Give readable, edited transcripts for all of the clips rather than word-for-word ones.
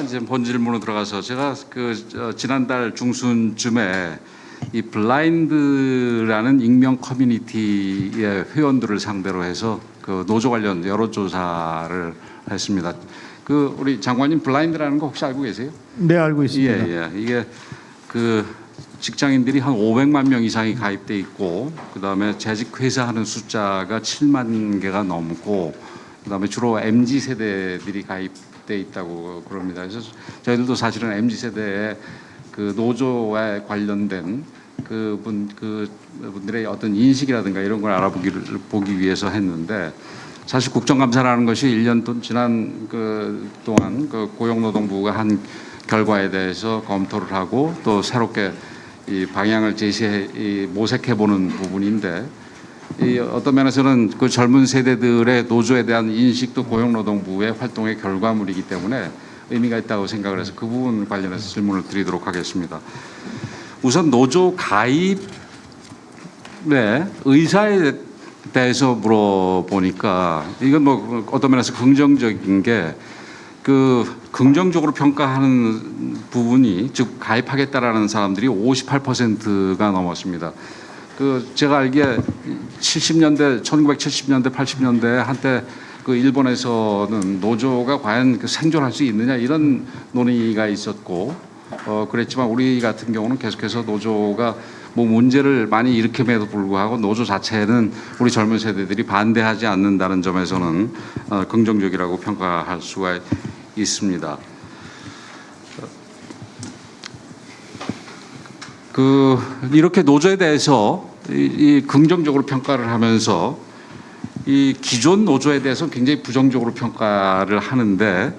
이제 본 질문으로 들어가서 제가 지난달 중순쯤에 이 블라인드라는 익명 커뮤니티의 회원들을 상대로 해서 그 노조 관련 여론조사를 했습니다. 우리 장관님 블라인드라는 거 혹시 알고 계세요? 네, 알고 있습니다. 예. 이게 직장인들이 한 500만 명 이상이 가입돼 있고, 그다음에 재직 회사하는 숫자가 7만 개가 넘고, 그다음에 주로 MZ 세대들이 가입돼 있다고 그럽니다. 그래서 저희들도 사실은 MZ 세대의 그 노조에 관련된 그분들의 어떤 인식이라든가 이런 걸 보기 위해서 했는데, 사실 국정감사라는 것이 1년 지난 동안 고용노동부가 한 결과에 대해서 검토를 하고 또 새롭게 이 방향을 모색해 보는 부분인데, 어떤 면에서는 그 젊은 세대들의 노조에 대한 인식도 고용노동부의 활동의 결과물이기 때문에 의미가 있다고 생각을 해서 그 부분 관련해서 질문을 드리도록 하겠습니다. 우선 노조 가입의 의사에 대해서 물어보니까 이건 뭐 어떤 면에서 긍정적인 게 긍정적으로 평가하는 부분이, 즉 가입하겠다라는 사람들이 58%가 넘었습니다. 제가 알기에 1970년대, 80년대 한때 일본에서는 노조가 과연 생존할 수 있느냐 이런 논의가 있었고, 그랬지만 우리 같은 경우는 계속해서 노조가 뭐 문제를 많이 일으킴에도 불구하고 노조 자체는 우리 젊은 세대들이 반대하지 않는다는 점에서는 긍정적이라고 평가할 수가 있습니다. 이렇게 노조에 대해서 긍정적으로 평가를 하면서 이 기존 노조에 대해서 굉장히 부정적으로 평가를 하는데,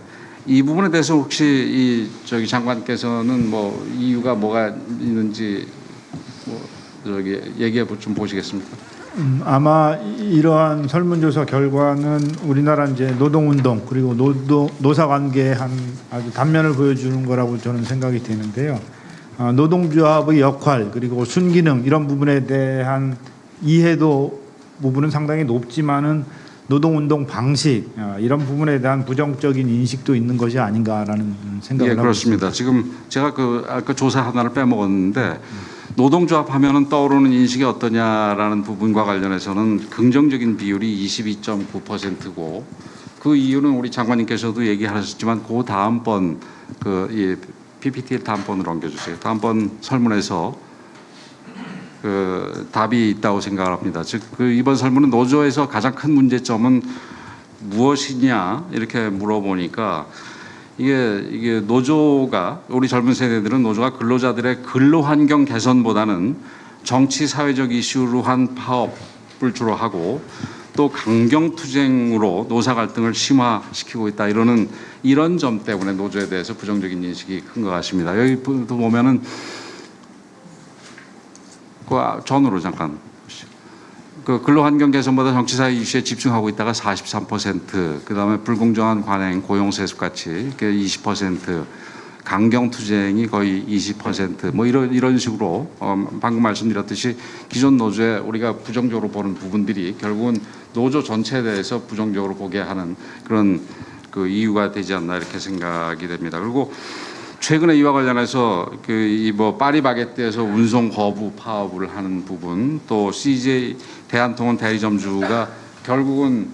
이 부분에 대해서 혹시 장관께서는 뭐 이유가 뭐가 있는지 얘기해 좀 보시겠습니까? 아마 이러한 설문조사 결과는 우리나라 이제 노동운동 그리고 노사관계의 한 아주 단면을 보여주는 거라고 저는 생각이 되는데요. 노동조합의 역할 그리고 순기능 이런 부분에 대한 이해도 부분은 상당히 높지만은 노동운동 방식 이런 부분에 대한 부정적인 인식도 있는 것이 아닌가라는 생각을 하고 그렇습니다. 있습니다. 지금 제가 아까 조사 하나를 빼먹었는데, 노동조합 하면은 떠오르는 인식이 어떠냐라는 부분과 관련해서는 긍정적인 비율이 22.9%고, 그 이유는 우리 장관님께서도 얘기하셨지만 그 다음번 이 PPT 다음번으로 옮겨주세요. 다음번 설문에서 답이 있다고 생각을 합니다. 즉 이번 설문은 노조에서 가장 큰 문제점은 무엇이냐 이렇게 물어보니까, 이게 노조가, 우리 젊은 세대들은 노조가 근로자들의 근로 환경 개선보다는 정치 사회적 이슈로 한 파업을 주로 하고, 또 강경투쟁으로 노사 갈등을 심화시키고 있다, 이런 점 때문에 노조에 대해서 부정적인 인식이 큰 것 같습니다. 여기 보면은 전으로 잠깐. 근로환경 개선보다 정치사회 이슈에 집중하고 있다가 43%, 그다음에 불공정한 관행, 고용세습 같이 20%, 강경투쟁이 거의 20%, 뭐 이런 식으로 방금 말씀드렸듯이 기존 노조에 우리가 부정적으로 보는 부분들이 결국은 노조 전체에 대해서 부정적으로 보게 하는 그런 이유가 되지 않나 이렇게 생각이 됩니다. 그리고 최근에 이와 관련해서 파리바게뜨에서 운송 거부 파업을 하는 부분, 또 CJ 대한통운 대리점주가 결국은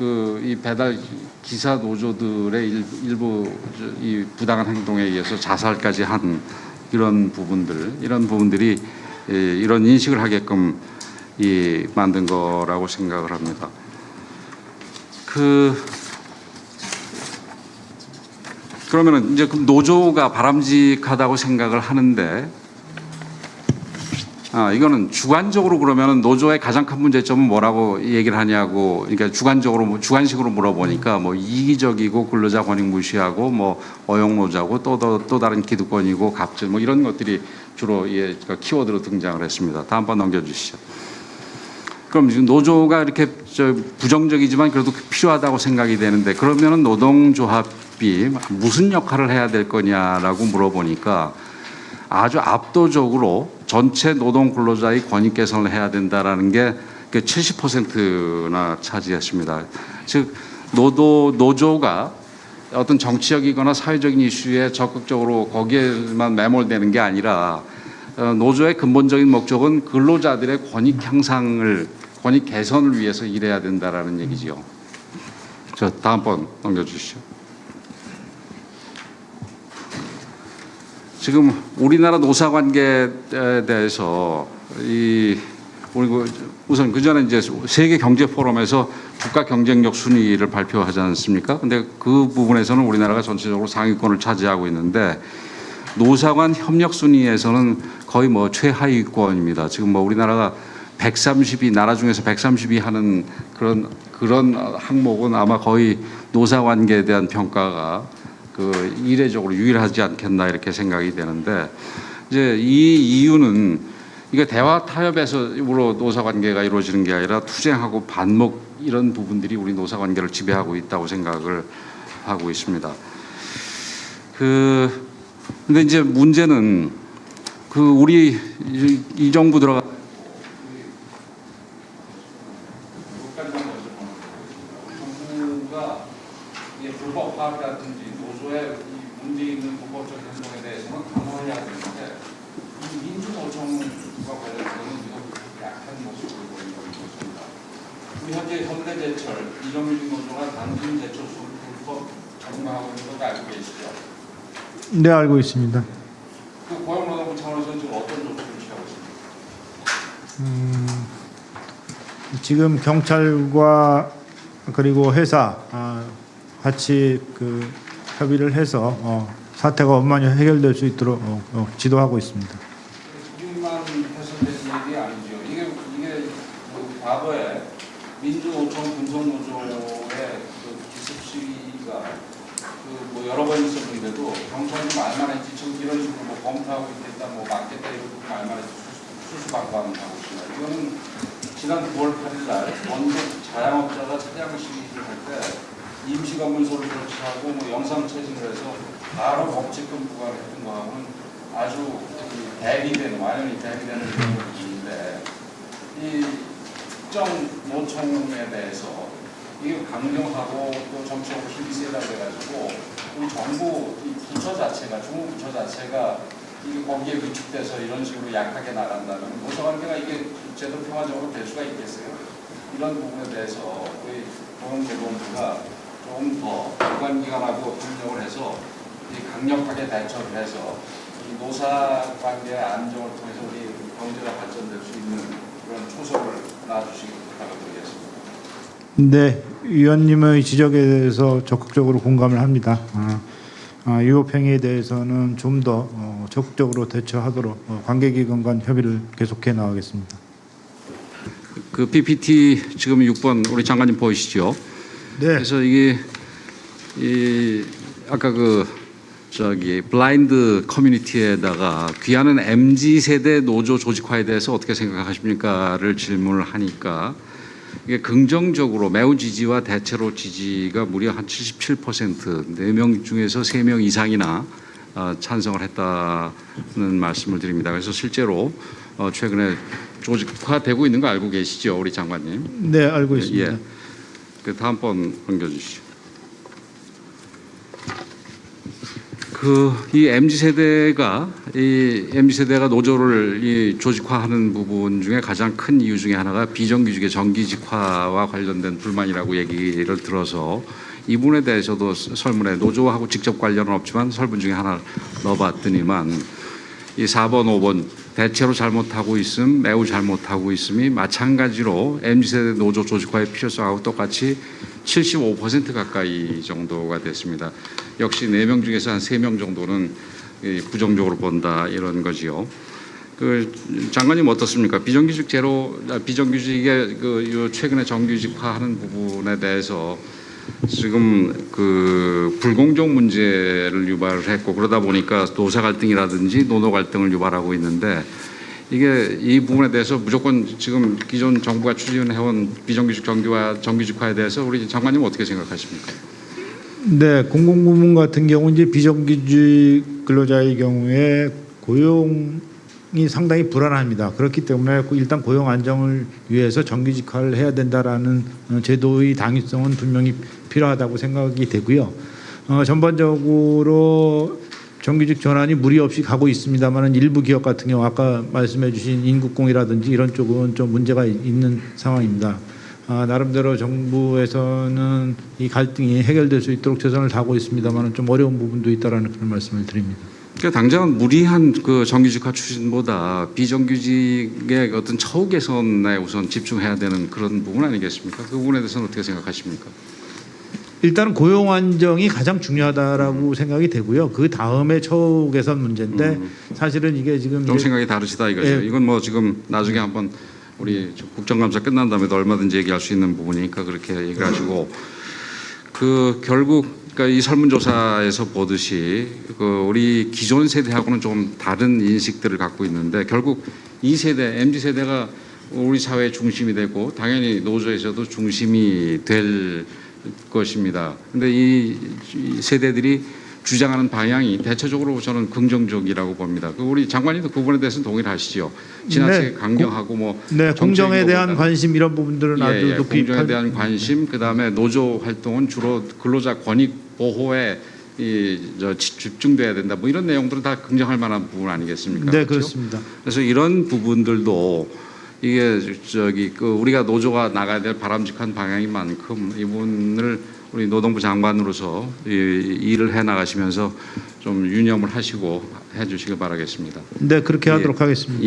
이 배달 기사 노조들의 일부 이 부당한 행동에 의해서 자살까지 한 이런 부분들이 이런 인식을 하게끔 만든 거라고 생각을 합니다. 그러면은 이제 노조가 바람직하다고 생각을 하는데, 이거는 주관적으로 그러면은 노조의 가장 큰 문제점은 뭐라고 얘기를 하냐고, 그러니까 주관식으로 물어보니까 뭐 이기적이고 근로자 권익 무시하고 뭐 어용노조고 또 다른 기득권이고 갑질 뭐 이런 것들이 주로 키워드로 등장을 했습니다. 다음번 넘겨주시죠. 그럼 지금 노조가 이렇게 부정적이지만 그래도 필요하다고 생각이 되는데, 그러면은 노동조합이 무슨 역할을 해야 될 거냐라고 물어보니까, 아주 압도적으로 전체 노동 근로자의 권익 개선을 해야 된다라는 게 70%나 차지했습니다. 즉 노조가 어떤 정치적이거나 사회적인 이슈에 적극적으로 거기에만 매몰되는 게 아니라 노조의 근본적인 목적은 근로자들의 권익 향상을, 권익 개선을 위해서 일해야 된다라는 얘기지요. 자, 다음 번 넘겨주시죠. 지금 우리나라 노사 관계에 대해서 우리 우선 그 전에 이제 세계 경제 포럼에서 국가 경쟁력 순위를 발표하지 않습니까? 근데 그 부분에서는 우리나라가 전체적으로 상위권을 차지하고 있는데 노사 간 협력 순위에서는 거의 뭐 최하위권입니다. 지금 뭐 우리나라가 132 나라 중에서 132 하는 그런 항목은 아마 거의 노사 관계에 대한 평가가 그 이례적으로 유일하지 않겠나 이렇게 생각이 되는데 이제 이 이유는 이게 대화 타협에서로 노사 관계가 이루어지는 게 아니라 투쟁하고 반목 이런 부분들이 우리 노사 관계를 지배하고 있다고 생각을 하고 있습니다. 근데 이제 문제는 우리 이 정부 들어가 정부가 불법 파업이라든지 노조의 문제 있는 불법적 행동에 대해서는 강화를 해야 되는데 이 민주노총과 관련해서는 이것도 약한 모습을 보이는 것입니다. 우리 현재 현대제철 이정민 노조가 단순 제철 수를 불법 적용하고 있는 것도 알고 계시죠? 네, 알고 있습니다. 그 고용노동부 차원에서 지금 어떤 조치를 취하고 있습니까? 지금 경찰과 그리고 회사 같이 그 협의를 해서 사태가 원만히 해결될 수 있도록 지도하고 있습니다. 지금만 해석되는 일이 아니죠. 이게 그 과거에 민주노총 군성노조의 그 기습 시위가 뭐 여러 번 있었는데도 경찰이 말만 했지 지금 이런 식으로 뭐 검토하고 있겠다, 뭐 막겠다 이런 말만 했지 수수방관하고 있습니다. 이거는 지난 9월 8일 날 원주 자영업자가 차량 시위를 할 때 임시 검문소를 설치하고 뭐 영상 채팅을 해서 바로 법칙금 부과를 했던 거하고는 아주 대비되는 완전히 대비되는 부분인데 이 특정 노총에 대해서 이게 강경하고 또 정치적으로 힘이 세다 그래가지고 우리 정부 이 부처 자체가 중국 부처 자체가 이게 거기에 위축돼서 이런 식으로 약하게 나간다는 노사관계가 이게 제대로 평화적으로 될 수가 있겠어요? 이런 부분에 대해서 우리 고용노동부가 조금 더 기관기관하고 협력을 해서 강력하게 대처를 해서 이 노사관계의 안정을 통해서 우리 경제가 발전될 수 있는 그런 초석을 놔주시기 부탁드리겠습니다. 네, 위원님의 지적에 대해서 적극적으로 공감을 합니다. 유혹행위에 대해서는 좀 더 적극적으로 대처하도록 관계기관 간 협의를 계속해 나가겠습니다. 그 PPT 지금 6번 우리 장관님 보이시죠? 네. 그래서 이게 아까 블라인드 커뮤니티에다가 귀하는 MZ 세대 노조 조직화에 대해서 어떻게 생각하십니까를 질문을 하니까 이게 긍정적으로 매우 지지와 대체로 지지가 무려 한 77%, 4명 중에서 3명 이상이나 찬성을 했다는 말씀을 드립니다. 그래서 실제로 최근에 조직화되고 있는 거 알고 계시죠, 우리 장관님? 네, 알고 있습니다. 예. 그 다음 번 넘겨주시죠. 이 MZ 세대가 노조를 조직화하는 부분 중에 가장 큰 이유 중에 하나가 비정규직의 정규직화와 관련된 불만이라고 얘기를 들어서 이 부분에 대해서도 설문에 노조하고 직접 관련은 없지만 설문 중에 하나 넣어봤더니만 이 4번, 5번 대체로 잘못하고 있음, 매우 잘못하고 있음이 마찬가지로 MZ세대 노조 조직화의 필요성하고 똑같이 75% 가까이 정도가 됐습니다. 역시 4명 중에서 한 3명 정도는 부정적으로 본다 이런 거지요. 장관님 어떻습니까? 비정규직의 최근에 정규직화하는 부분에 대해서 지금 불공정 문제를 유발을 했고 그러다 보니까 노사 갈등이라든지 노노 갈등을 유발하고 있는데 이게 이 부분에 대해서 무조건 지금 기존 정부가 추진해온 비정규직 정규직화에 대해서 우리 장관님 어떻게 생각하십니까? 네, 공공부문 같은 경우 이제 비정규직 근로자의 경우에 고용이 상당히 불안합니다. 그렇기 때문에 일단 고용 안정을 위해서 정규직화를 해야 된다라는 제도의 당위성은 분명히 필요하다고 생각이 되고요. 전반적으로 정규직 전환이 무리 없이 가고 있습니다만은 일부 기업 같은 경우 아까 말씀해주신 인국공이라든지 이런 쪽은 좀 문제가 있는 상황입니다. 나름대로 정부에서는 이 갈등이 해결될 수 있도록 최선을 다하고 있습니다만은 좀 어려운 부분도 있다라는 그런 말씀을 드립니다. 그러니까 당장은 무리한 그 정규직화 추진보다 비정규직의 어떤 처우 개선에 우선 집중해야 되는 그런 부분 아니겠습니까? 그 부분에 대해서는 어떻게 생각하십니까? 일단은 고용 안정이 가장 중요하다라고 생각이 되고요. 그 다음에 처우 개선 문제인데 사실은 이게 지금 좀 이제 생각이 다르시다 이거죠. 예. 이건 뭐 지금 나중에 한번 우리 국정감사 끝난 다음에도 얼마든지 얘기할 수 있는 부분이니까 그렇게 얘기를 하시고 그 결국 그러니까 이 설문조사에서 보듯이 그 우리 기존 세대하고는 좀 다른 인식들을 갖고 있는데 결국 이 세대 MZ 세대가 우리 사회의 중심이 되고 당연히 노조에서도 중심이 될 것입니다. 근데 이 세대들이 주장하는 방향이 대체적으로 저는 긍정적이라고 봅니다. 그 우리 장관님도 그 부분에 대해서는 동의를 하시죠. 지나치게 네, 강경하고 뭐 네, 공정에 대한 정책인 관심 이런 부분들은 아주 높이 공정에 대한 관심, 그 다음에 노조 활동은 주로 근로자 권익 보호에 집중돼야 된다. 뭐 이런 내용들은 다 긍정할 만한 부분 아니겠습니까? 네, 그렇죠? 그렇습니다. 그래서 이런 부분들도 이게 그 우리가 노조가 나가야 될 바람직한 방향인 만큼 이 부분을 우리 노동부 장관으로서 일을 해 나가시면서 좀 유념을 하시고 해 주시길 바라겠습니다. 네, 그렇게 하도록 하겠습니다.